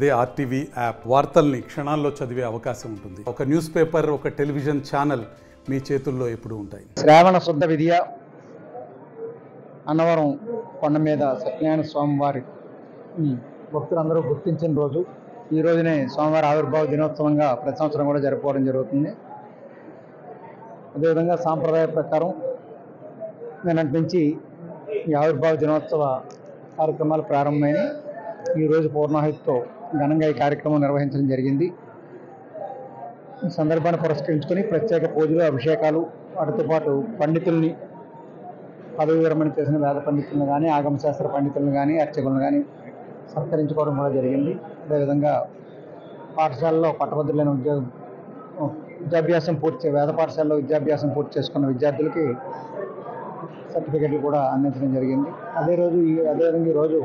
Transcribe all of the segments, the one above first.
అదే RTV app వార్తల్ని క్షణాల్లో చదివే అవకాశం ఉంటుంది. ఒక న్యూస్ పేపర్, ఒక టెలివిజన్ ఛానల్ మీ చేతుల్లో ఎప్పుడూ ఉంటాయి. శ్రావణ శుద్ధ విధియ అన్నవరం కొండ మీద సత్యనారాయణ స్వామి వారి భక్తులందరూ గుర్తించిన రోజు. ఈ రోజునే స్వామివారి ఆవిర్భావ దినోత్సవంగా ప్రతి సంవత్సరం కూడా జరుపుకోవడం జరుగుతుంది. అదేవిధంగా సాంప్రదాయ ప్రకారం నిన్నటి నుంచి ఈ ఆవిర్భావ దినోత్సవ కార్యక్రమాలు ప్రారంభమైనవి. ఈరోజు పూర్ణాహుతితో ఘనంగా ఈ కార్యక్రమం నిర్వహించడం జరిగింది. ఈ సందర్భాన్ని పురస్కరించుకొని ప్రత్యేక పూజలు, అభిషేకాలు, వాటితో పాటు పండితుల్ని, పదవి విరమణ చేసిన వేద పండితులను కానీ, ఆగమశాస్త్ర పండితులను కానీ, అర్చకులను కానీ సత్కరించుకోవడం కూడా జరిగింది. అదేవిధంగా పాఠశాలలో పట్టభద్రులైన విద్యాభ్యాసం వేద పాఠశాలలో విద్యాభ్యాసం పూర్తి చేసుకున్న విద్యార్థులకి సర్టిఫికెట్లు కూడా అందించడం జరిగింది. అదేవిధంగా ఈరోజు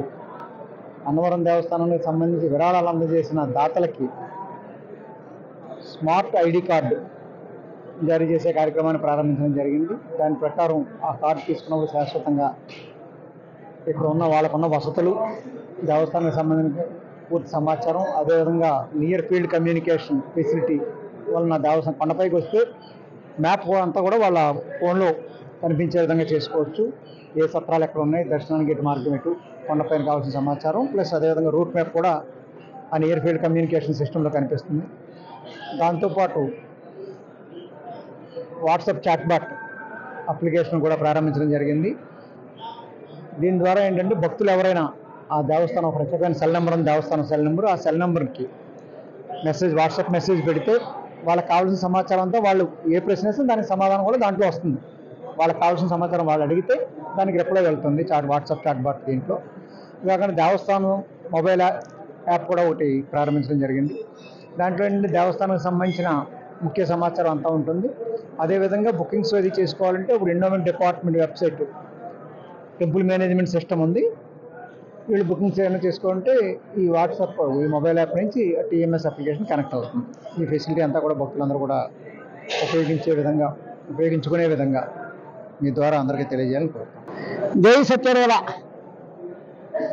అన్నవరం దేవస్థానానికి సంబంధించి విరాళాలు అందజేసిన దాతలకి స్మార్ట్ ఐడి కార్డు జారీ చేసే కార్యక్రమాన్ని ప్రారంభించడం జరిగింది. దాని ప్రకారం ఆ కార్డు తీసుకున్నప్పుడు శాశ్వతంగా ఇక్కడ ఉన్న వాళ్ళకున్న వసతులు, దేవస్థానానికి సంబంధించిన పూర్తి సమాచారం, అదేవిధంగా నియర్ ఫీల్డ్ కమ్యూనికేషన్ ఫెసిలిటీ వలన దేవస్థానం కొండపైకి వస్తే మ్యాప్ అంతా కూడా వాళ్ళ ఫోన్లో కనిపించే విధంగా చేసుకోవచ్చు. ఏ సత్రాలు ఎక్కడ ఉన్నాయి, దర్శనానికి ఎటు మార్గం ఎటు, కొండపైన కావాల్సిన సమాచారం, ప్లస్ అదేవిధంగా రూట్ మ్యాప్ కూడా ఆ నియర్ ఫీల్డ్ కమ్యూనికేషన్ సిస్టంలో కనిపిస్తుంది. దాంతోపాటు వాట్సాప్ చాట్బాట్ అప్లికేషన్ కూడా ప్రారంభించడం జరిగింది. దీని ద్వారా ఏంటంటే భక్తులు ఎవరైనా ఆ దేవస్థానం ప్రత్యేకమైన సెల్ నెంబర్ ఉంది, దేవస్థానం సెల్ నెంబర్, ఆ సెల్ నెంబర్కి వాట్సాప్ మెసేజ్ పెడితే వాళ్ళకి కావాల్సిన సమాచారం అంతా, వాళ్ళు ఏ ప్రశ్న వేస్తే దానికి సమాధానం కూడా దాంట్లో వస్తుంది. వాళ్ళకి కావాల్సిన సమాచారం వాళ్ళు అడిగితే దానికి రిప్లై వెళ్తుంది వాట్సాప్ చాట్బాట్. దీంట్లో కాకుండా దేవస్థానం మొబైల్ యాప్ కూడా ఒకటి ప్రారంభించడం జరిగింది. దాంట్లో ఏంటంటే దేవస్థానానికి సంబంధించిన ముఖ్య సమాచారం అంతా ఉంటుంది. అదేవిధంగా బుకింగ్స్ అది చేసుకోవాలంటే ఇప్పుడు endowment department website temple management system ఉంది. వీళ్ళు బుకింగ్స్ ఏమైనా చేసుకోవాలంటే ఈ వాట్సాప్, ఈ మొబైల్ యాప్ నుంచి టీఎంఎస్ అప్లికేషన్ కనెక్ట్ అవుతుంది. ఈ ఫెసిలిటీ అంతా కూడా భక్తులందరూ కూడా ఉపయోగించుకునే విధంగా మీ ద్వారా అందరికీ తెలియజేయాలని కోరుతున్నాను. జై సత్యదేవ.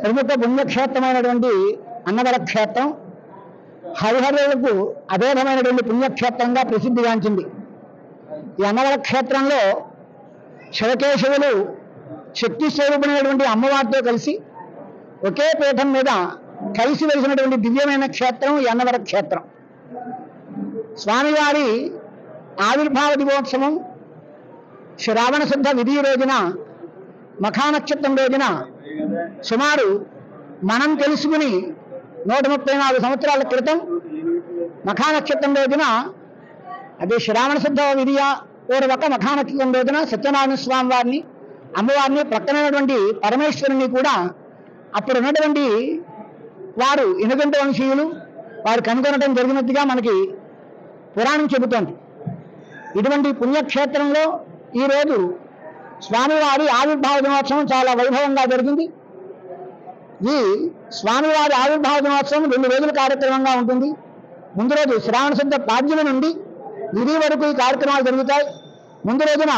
ప్రముఖ పుణ్యక్షేత్రమైనటువంటి అన్నవర క్షేత్రం హరిహరులకు అభేదమైనటువంటి పుణ్యక్షేత్రంగా ప్రసిద్ధిగాంచింది. ఈ అన్నవర క్షేత్రంలో శివకేశవులు శక్తి స్వరూపమైనటువంటి అమ్మవారితో కలిసి ఒకే పీఠం మీద కలిసి వెలిసినటువంటి దివ్యమైన క్షేత్రం ఈ అన్నవర క్షేత్రం. స్వామివారి ఆవిర్భావ దివోత్సవం శ్రావణ శుద్ధ విధి రోజున, మఖానక్షత్రం రోజున, సుమారు మనం తెలుసుకుని 134 సంవత్సరాల క్రితం మఖానక్షత్రం రోజున, అదే శ్రావణ శుద్ధ విధియ పూర్వక మఖానక్షత్రం రోజున సత్యనారాయణ స్వామి వారిని, అమ్మవారిని, ప్రక్కనటువంటి పరమేశ్వరుని కూడా అప్పుడు ఉన్నటువంటి వారు ఇనుగంట వంశీయులు వారు కనుగొనడం జరిగినట్టుగా మనకి పురాణం చెబుతోంది. ఇటువంటి పుణ్యక్షేత్రంలో ఈరోజు స్వామివారి ఆవిర్భావ దినోత్సవం చాలా వైభవంగా జరిగింది. ఈ స్వామివారి ఆవిర్భావ దినోత్సవం 2 రోజుల కార్యక్రమంగా ఉంటుంది. ముందు రోజు శ్రావణ శుద్ధ పాడ్యమి నుండి విధి వరకు ఈ కార్యక్రమాలు జరుగుతాయి. ముందు రోజున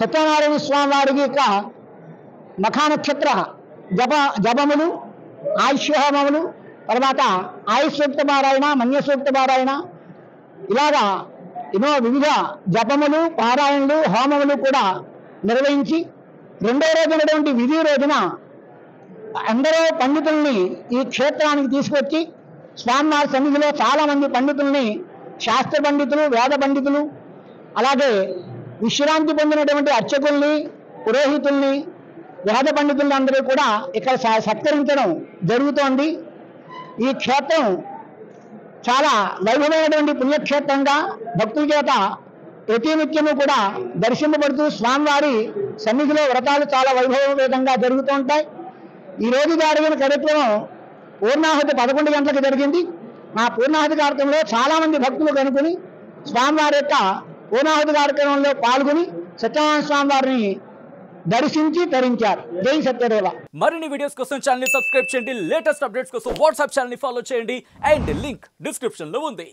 సత్యనారాయణ స్వామి వారికి యొక్క మఖానక్షత్ర జపములు, ఆయుష్యహోమములు, తర్వాత ఆయుష్సూక్త పారాయణ, మన్యసూక్త పారాయణ, ఇలాగా ఎన్నో వివిధ జపములు, పారాయణలు, హోమములు కూడా నిర్వహించి రెండో రోజునటువంటి విధి రోజున ఎందరో పండితుల్ని ఈ క్షేత్రానికి తీసుకొచ్చి స్వామివారి సన్నిధిలో చాలామంది పండితుల్ని, శాస్త్ర పండితులు, వేద పండితులు, అలాగే విశ్రాంతి పొందినటువంటి అర్చకుల్ని, పురోహితుల్ని, వేద పండితుల్ని అందరూ కూడా ఇక్కడ సత్కరించడం జరుగుతోంది. ఈ క్షేత్రం చాలా వైభవమైనటువంటి పుణ్యక్షేత్రంగా భక్తుల చేత ప్రతినిత్యము కూడా దర్శింపబడుతూ స్వామివారి సన్నిధిలో వ్రతాలు చాలా వైభవపేతంగా జరుగుతూ ఉంటాయి. ఈ రోజు జరిగిన కార్యక్రమం పూర్ణాహుతి 11 గంటలకు జరిగింది. ఆ పూర్ణాహుతి కార్యక్రమంలో చాలామంది భక్తులు కనుకొని స్వామివారి యొక్క పూర్ణాహుతి కార్యక్రమంలో పాల్గొని సత్యనారాయణ స్వామి వారిని దర్శించి తరించారు. జై సత్యదేవ. మరిన్ని వీడియోస్ కోసం ఛానల్ ని సబ్స్క్రైబ్ చేయండి. లేటెస్ట్ అప్డేట్స్ కోసం వాట్సాప్ ఛానల్ ని ఫాలో చేయండి. అండ్ లింక్ డిస్క్రిప్షన్ లో ఉంది.